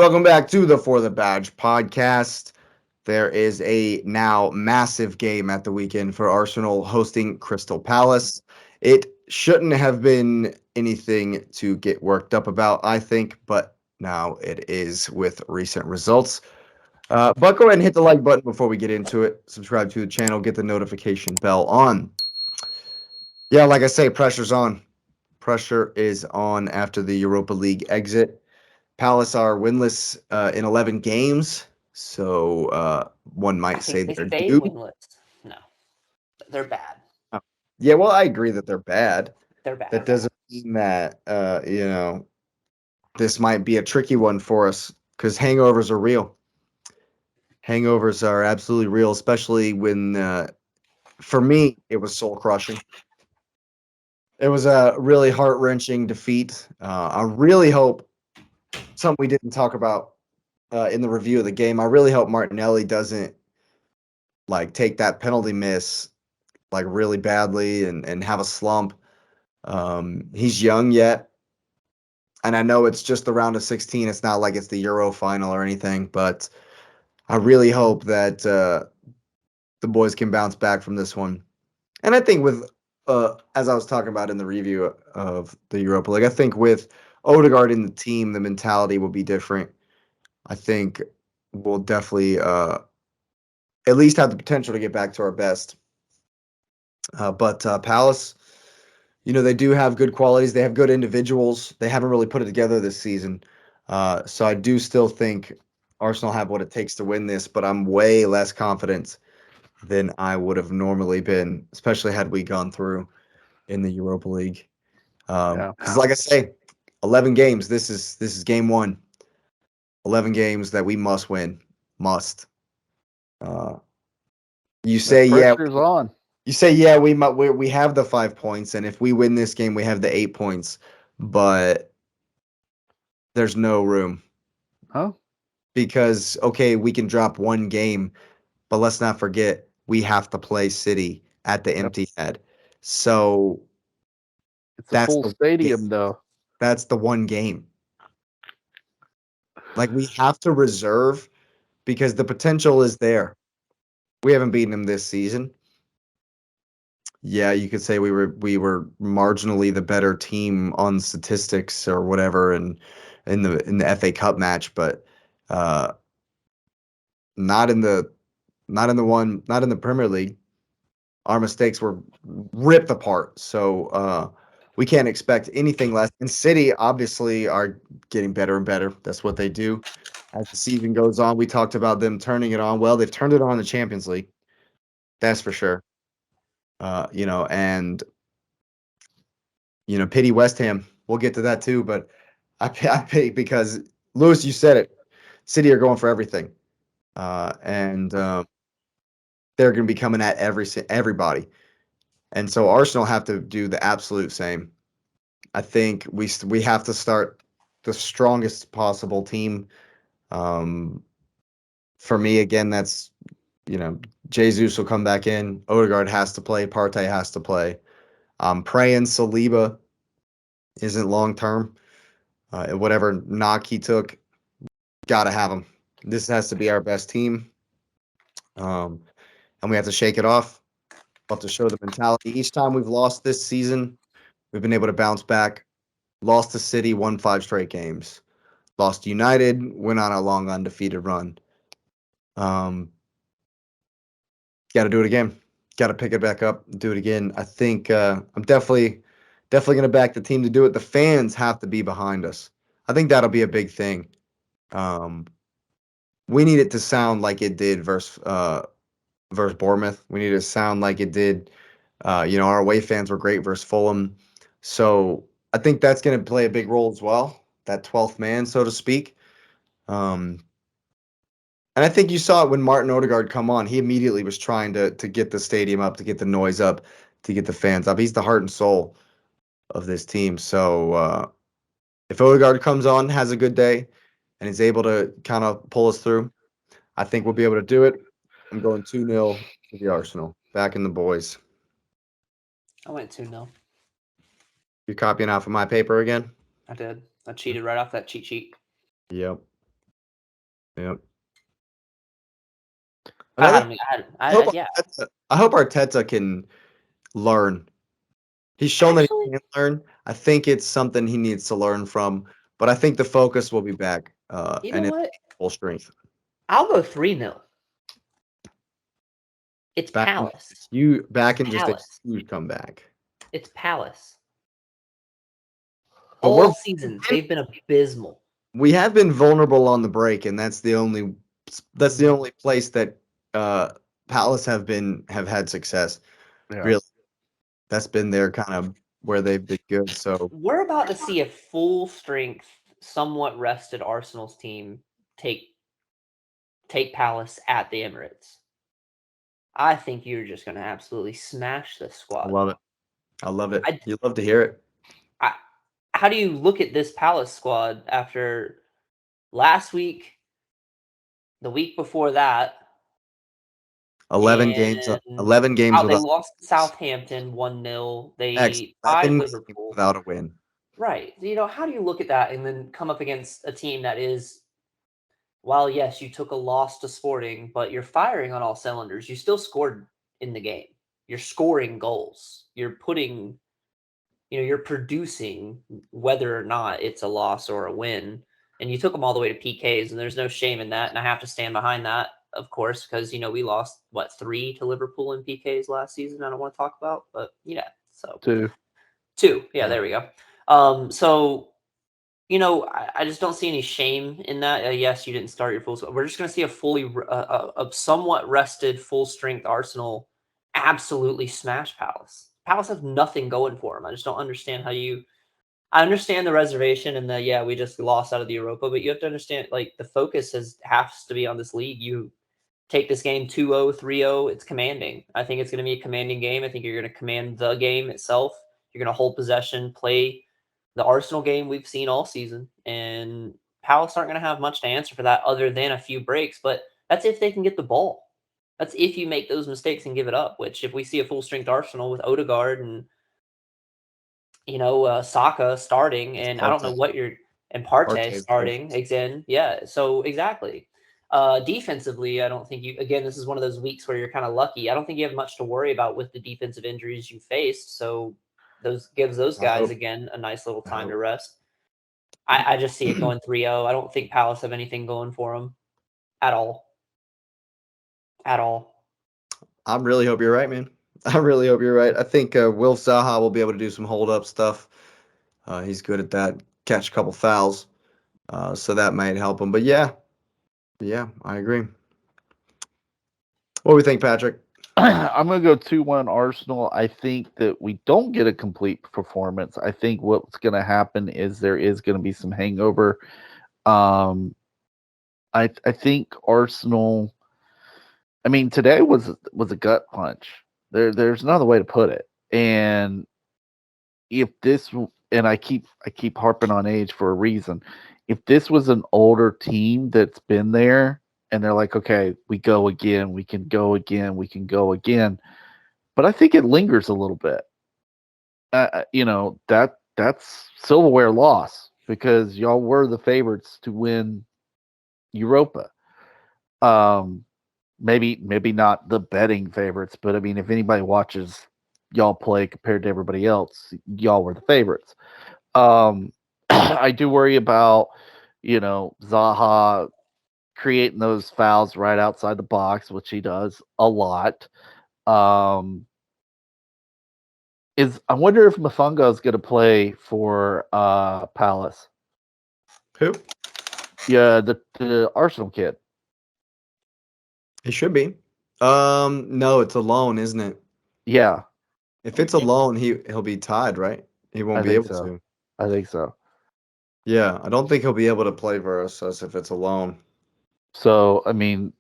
welcome back to the For the Badge podcast. There is a now massive game at the weekend for Arsenal hosting Crystal Palace. It shouldn't have been anything to get worked up about, I think, but now it is with recent results. But go ahead and hit the like button before we get into it. Subscribe to the channel, get the notification bell on. Yeah, like I say, pressure's on. Pressure is on after the Europa League exit. Palace are winless in 11 games, so one I might say think they they're stay due. winless. No, they're bad. Oh, yeah, well, I agree that they're bad. They're bad. That doesn't mean that this might be a tricky one for us because hangovers are real. Hangovers are absolutely real, especially when, for me, it was soul crushing. It was a really heart wrenching defeat. I really hope something we didn't talk about in the review of the game. I really hope Martinelli doesn't like take that penalty miss like really badly and have a slump. He's young yet, and I know it's just the round of 16. It's not like it's the Euro final or anything, but I really hope that the boys can bounce back from this one. And I think with as I was talking about in the review of the Europa League, I think with Odegaard in the team, the mentality will be different. I think we'll definitely at least have the potential to get back to our best. But Palace, they do have good qualities. They have good individuals. They haven't really put it together this season. So I do still think Arsenal have what it takes to win this, but I'm way less confident than I would have normally been, especially had we gone through in the Europa League. Yeah. Because, like I say, 11 games. This is game one. 11 games that we must win. Must. Uh, you The say, yeah, pressure's on. You say, yeah, we have the 5 points, and if we win this game, we have the 8 points, but there's no room Huh? because okay, we can drop one game, but let's not forget we have to play City at the Yep. empty head. So It's a that's full the stadium, though. that's the one game. Like we have to reserve because the potential is there. We haven't beaten them this season. Yeah, you could say we were marginally the better team on statistics or whatever, and in the FA Cup match, but uh, not in the not in the Premier League. Our mistakes were ripped apart, so we can't expect anything less. And City obviously are getting better and better. That's what they do. As the season goes on, we talked about them turning it on. Well, they've turned it on in the Champions League. That's for sure. And pity West Ham. We'll get to that too, but I pity because Lewis, you said it. City are going for everything, and they're going to be coming at everybody, and so Arsenal have to do the absolute same. I think we have to start the strongest possible team. Um, for me, again, that's Jesus will come back in. Odegaard has to play. Partey has to play. I'm praying Saliba isn't long term. Whatever knock he took, gotta have him. This has to be our best team, um, and we have to shake it off. We have to show the mentality. Each time we've lost this season, we've been able to bounce back. Lost to City, won 5 straight games. Lost to United, went on a long undefeated run. Um, got to do it again. Got to pick it back up, do it again. I think I'm definitely going to back the team to do it. The fans have to be behind us. I think that'll be a big thing. Um, we need it to sound like it did versus Bournemouth. We need it to sound like it did. Our away fans were great versus Fulham. So I think that's going to play a big role as well. That 12th man, so to speak. Um, and I think you saw it when Martin Odegaard come on. He immediately was trying to get the stadium up, to get the noise up, to get the fans up. He's the heart and soul of this team. So if Odegaard comes on, has a good day, and is able to kind of pull us through, I think we'll be able to do it. I'm going 2-0 to the Arsenal. Back in the boys. I went 2-0. You copying off of my paper again? I did. I cheated right off that cheat sheet. Yep. Yep. I Another, had him. I hope Yeah. I hope Arteta can learn. He's shown that Actually, he can learn. I think it's something he needs to learn from, but I think the focus will be back you know and in what? full strength. I'll go 3-0. It's Back in Palace. back in just a Palace. huge comeback. It's Palace. But All season, they've been abysmal. we have been vulnerable on the break, and that's the only place that Palace have had success. Yeah. Really, that's been their kind of where they've been good. So We're about to see a full strength, somewhat rested Arsenal's team take Palace at the Emirates. I think you're just going to absolutely smash this I squad. love it. I love it. You love to hear it. How do you look at this Palace squad after last week, the week before that? 11 games. And 11 games they without. lost to Southampton 1-0. Next, They 11 tied games Liverpool. without a win. Right. How do you look at that and then come up against a team that is, while yes, you took a loss to Sporting, but you're firing on all cylinders. You still scored in the game. You're scoring goals. You're putting, you're producing whether or not it's a loss or a win. And you took them all the way to PKs, and there's no shame in that. And I have to stand behind that, of course, because we lost 3 to Liverpool in PKs last season. I don't want to talk about, but yeah, so 2. 2. Yeah, there we go. So I just don't see any shame in that. Yes, you didn't start your full. We're just going to see a a somewhat rested, full strength Arsenal absolutely smash Palace. Palace has nothing going for them. I just don't understand how you. I understand the reservation and we just lost out of the Europa, but you have to understand the focus has to be on this league. You take this game 2-0, 3-0. It's commanding. I think it's going to be a commanding game. I think you're going to command the game itself. You're going to hold possession, play the Arsenal game we've seen all season, and Palace aren't going to have much to answer for that other than a few breaks, but that's if they can get the ball. That's if you make those mistakes and give it up, which if we see a full-strength Arsenal with Odegaard and, Saka starting, and I don't know and Partey Partey's there. starting again. Yeah, so exactly. Defensively, I don't think again, this is one of those weeks where you're kind of lucky. I don't think you have much to worry about with the defensive injuries you faced, so gives those guys, again, a nice little time to rest. I just see it going 3-0. I don't think Palace have anything going for them at all. At all. I really hope you're right, man. I really hope you're right. I think Will Zaha will be able to do some hold-up stuff. He's good at that. Catch a couple fouls. So that might help him. But yeah, I agree. What do we think, Patrick? I'm going to go 2-1 Arsenal. I think that we don't get a complete performance. I think what's going to happen is there is going to be some hangover. I think Arsenal. I mean, today was a gut punch. There's another way to put it. And if this, and I keep harping on age for a reason. If this was an older team that's been there, and they're like, okay, we go again, we can go again, we can go again. But I think it lingers a little bit. That's silverware loss because y'all were the favorites to win Europa. Maybe not the betting favorites, but I mean, if anybody watches y'all play compared to everybody else, y'all were the favorites. I do worry about, Zaha creating those fouls right outside the box, which he does a lot. I wonder if Mafunga is going to play for Palace. Who? Yeah, the Arsenal kid. He should be. No, it's a loan, isn't it? Yeah, If it's a loan, he'll be tied, right? He won't I be think able so. to. I think so. Yeah, I don't think he'll be able to play for us if it's a loan. So I mean,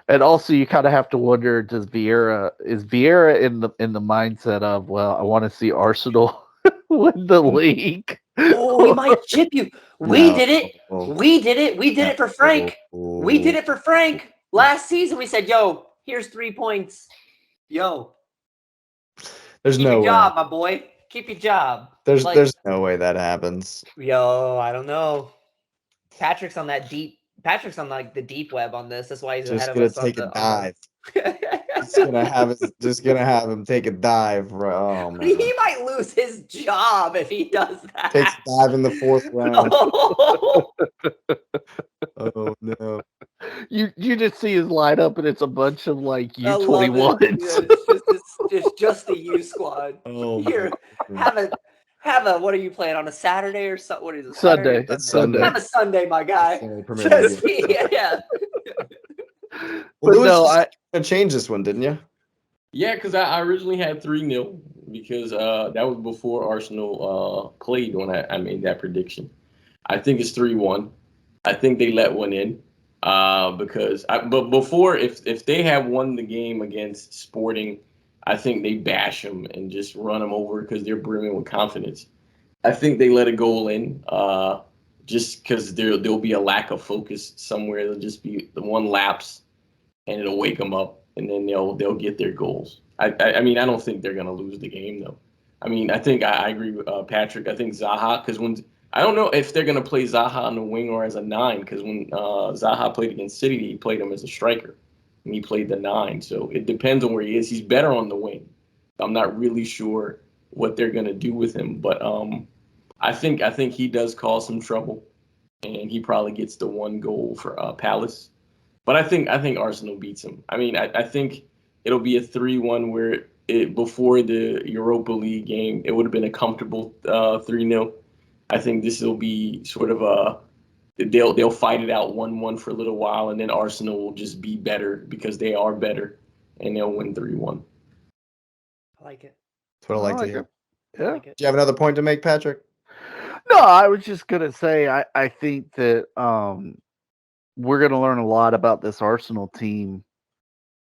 and also you kind of have to wonder: is Vieira in the mindset of, well, I want to see Arsenal win the league? Oh, we might chip you. We No. did it. We did it. We did it for Frank. We did it for Frank. Last season, we said, yo, here's 3 points. Yo, There's keep no your way. job, my boy. Keep your job. There's no way that happens. Yo, I don't know. Patrick's on that deep Patrick's on like the deep web on this. That's why he's Just ahead of gonna us take a dive. Just Just gonna have him take a dive. Oh man, he might lose his job if he does that. takes a dive in the 4th round. Oh, Oh no. You just see his lineup and it's a bunch of like I love U21s. it. Yeah, it's just the U squad. Oh Here, man. have a. What are you playing on a Saturday or so? What is it? Sunday. Saturday or It's Sunday. Have a Sunday, my guy. Sunday Premier League. Just yeah. Well, But Lewis, no, you gonna change this one, didn't you? Yeah, because I originally had 3-0 because that was before Arsenal played when I made that prediction. I think it's 3-1. I think they let one in but before, if they have won the game against Sporting, I think they bash them and just run them over because they're brimming with confidence. I think they let a goal in just because there'll be a lack of focus somewhere. There'll just be the one lapse and it'll wake them up, and then they'll get their goals. I mean, I don't think they're gonna lose the game though. I mean, I think I agree with Patrick. I think Zaha, because when I don't know if they're gonna play Zaha on the wing or as a 9, because when Zaha played against City, he played him as a striker, and he played the 9. So it depends on where he is. He's better on the wing. I'm not really sure what they're gonna do with him, but I think he does cause some trouble, and he probably gets the 1 goal for Palace. But I think Arsenal beats him. I mean, I think it'll be a 3-1 where before the Europa League game, it would have been a comfortable 3-0. I think this will be sort of they'll fight it out 1-1 for a little while, and then Arsenal will just be better because they are better, and they'll win 3-1. I like it. That's what I like to like hear. it. I Yeah. like it. Do you have another point to make, Patrick? No, I was just gonna say I think that we're gonna learn a lot about this Arsenal team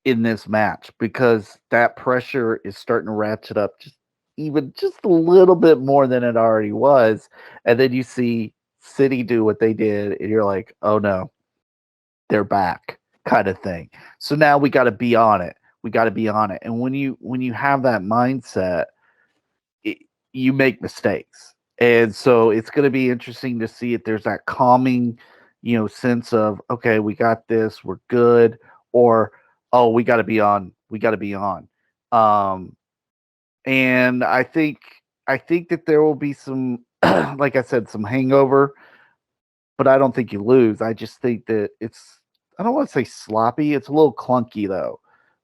in this match because that pressure is starting to ratchet up just a little bit more than it already was. And then you see City do what they did, and you're like, oh no, they're back, kind of thing. So now we got to be on it. We got to be on it. And when you have that mindset, you make mistakes. And so it's going to be interesting to see if there's that calming, sense of, okay, we got this, we're good, or, oh, we got to be on, we got to be on. And I think that there will be some, like I said, some hangover, but I don't think you lose. I just think that I don't want to say sloppy. It's a little clunky though.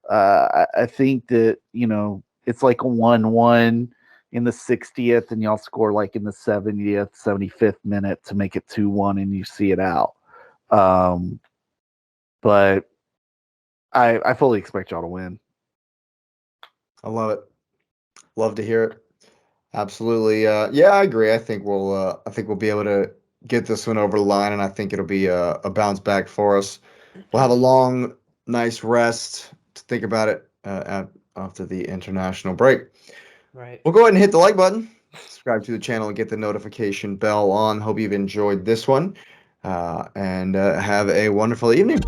I think that, it's like a 1-1 in the 60th and y'all score like in the 70th, 75th minute to make it 2-1 and you see it out. But I fully expect y'all to win. I love it. Love to hear it. Absolutely. Yeah, I agree. I think we'll be able to get this one over the line, and I think it'll be a bounce back for us. We'll have a long, nice rest to think about it after the international break. Right. We'll go ahead and hit the like button, subscribe to the channel, and get the notification bell on. Hope you've enjoyed this one, and have a wonderful evening.